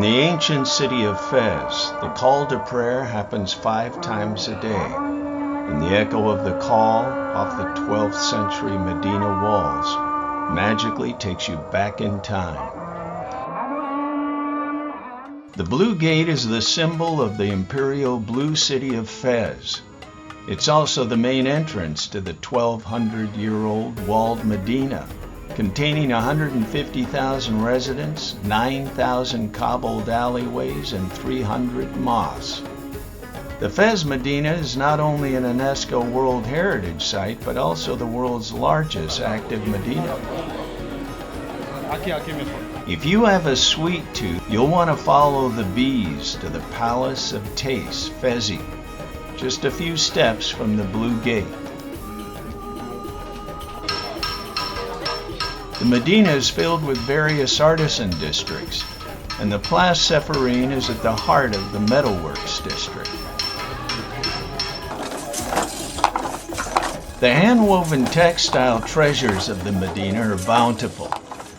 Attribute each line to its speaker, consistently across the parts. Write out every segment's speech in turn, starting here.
Speaker 1: In the ancient city of Fez, the call to prayer happens 5 times a day, and the echo of the call off the 12th century Medina walls magically takes you back in time. The Blue Gate is the symbol of the imperial blue city of Fez. It's also the main entrance to the 1,200-year-old walled Medina, containing 150,000 residents, 9,000 cobbled alleyways, and 300 mosques. The Fez Medina is not only an UNESCO World Heritage Site, but also the world's largest active Medina. If you have a sweet tooth, you'll want to follow the bees to the Palace of Taste, Fezi, just a few steps from the Blue Gate. The Medina is filled with various artisan districts, and the Place Sepharine is at the heart of the metalworks district. The hand-woven textile treasures of the Medina are bountiful,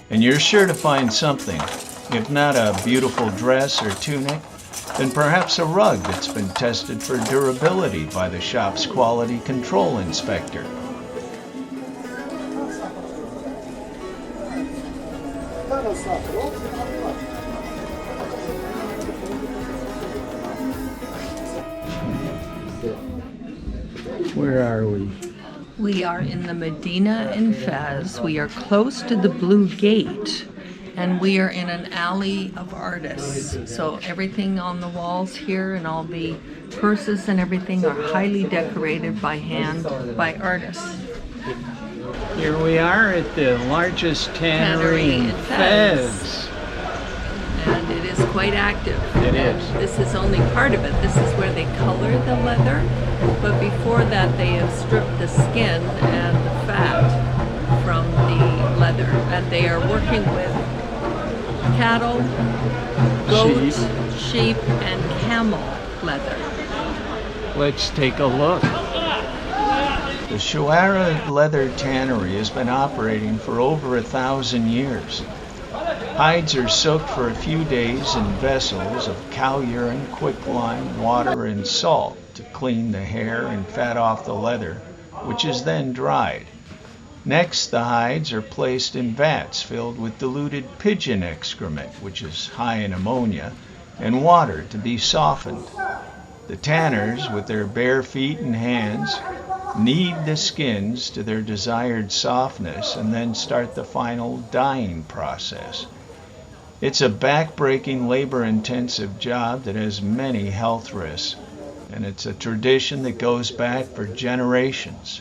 Speaker 1: and you're sure to find something, if not a beautiful dress or tunic, then perhaps a rug that's been tested for durability by the shop's quality control inspector.
Speaker 2: Where are we?
Speaker 3: We are in the Medina in Fez. We are close to the Blue Gate, and we are in an alley of artists. So everything on the walls here and all the purses and everything are highly decorated by hand by artists.
Speaker 2: Here we are at the largest tannery in Fez.
Speaker 3: And it is quite active.
Speaker 2: It is.
Speaker 3: This is only part of it. This is where they color the leather. But before that, they have stripped the skin and the fat from the leather. And they are working with cattle, goats, sheep, and camel leather.
Speaker 2: Let's take a look.
Speaker 1: The Shuara Leather Tannery has been operating for over 1,000 years. Hides are soaked for a few days in vessels of cow urine, quicklime, water, and salt to clean the hair and fat off the leather, which is then dried. Next, the hides are placed in vats filled with diluted pigeon excrement, which is high in ammonia, and water to be softened. The tanners, with their bare feet and hands, knead the skins to their desired softness and then start the final dyeing process. It's a back-breaking, labor-intensive job that has many health risks, and it's a tradition that goes back for generations.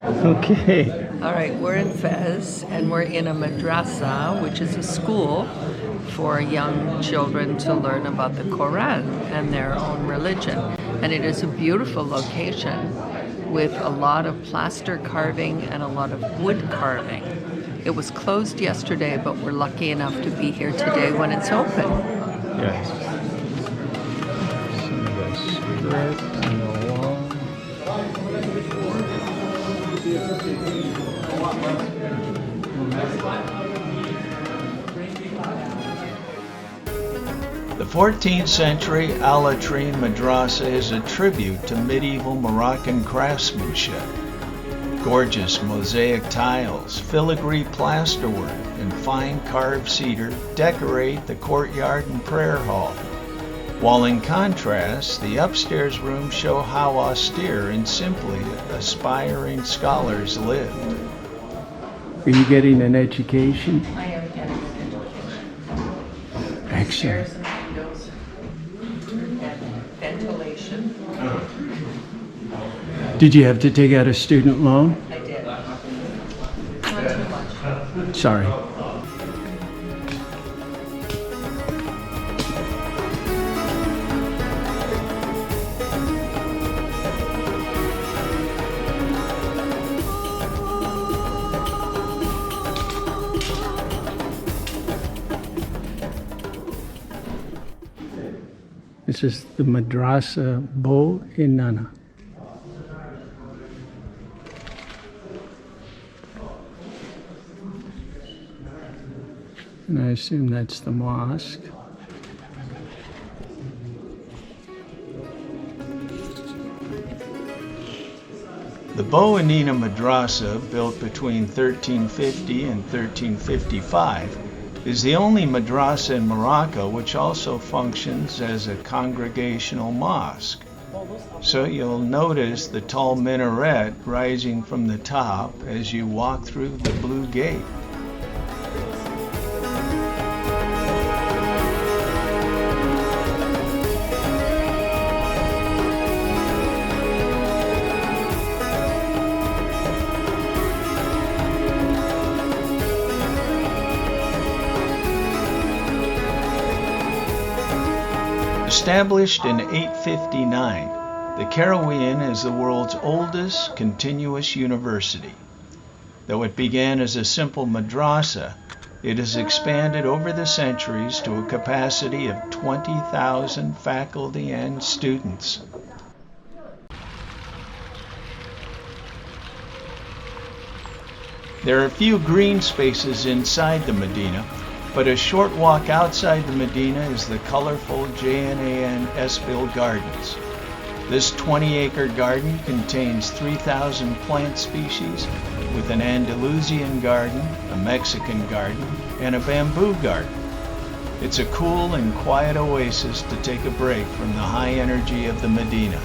Speaker 2: Okay.
Speaker 3: All right, we're in Fez, and we're in a madrasa, which is a school for young children to learn about the Quran and their own religion. And it is a beautiful location with a lot of plaster carving and a lot of wood carving. It was closed yesterday, but we're lucky enough to be here today when it's open.
Speaker 2: Yes. Some of the script on the wall.
Speaker 1: The 14th century Alatrine Madrasa is a tribute to medieval Moroccan craftsmanship. Gorgeous mosaic tiles, filigree plasterwork, and fine carved cedar decorate the courtyard and prayer hall, while in contrast, the upstairs rooms show how austere and simply aspiring scholars lived.
Speaker 2: Are you getting an education?
Speaker 3: I am getting an education.
Speaker 2: Excellent.
Speaker 3: Stairs and windows and ventilation.
Speaker 2: Did you have to take out a student loan?
Speaker 3: I did. Not too much.
Speaker 2: Sorry. This is the Madrasa Bo Inana. And I assume that's the mosque.
Speaker 1: The Boanina Madrasa, built between 1350 and 1355, is the only madrasa in Morocco which also functions as a congregational mosque. So you'll notice the tall minaret rising from the top as you walk through the blue gate. Established in 859, the Qarawiyyin is the world's oldest continuous university. Though it began as a simple madrasa, it has expanded over the centuries to a capacity of 20,000 faculty and students. There are few green spaces inside the Medina, but a short walk outside the Medina is the colorful J&AN Esbil Gardens. This 20-acre garden contains 3,000 plant species with an Andalusian garden, a Mexican garden, and a bamboo garden. It's a cool and quiet oasis to take a break from the high energy of the Medina.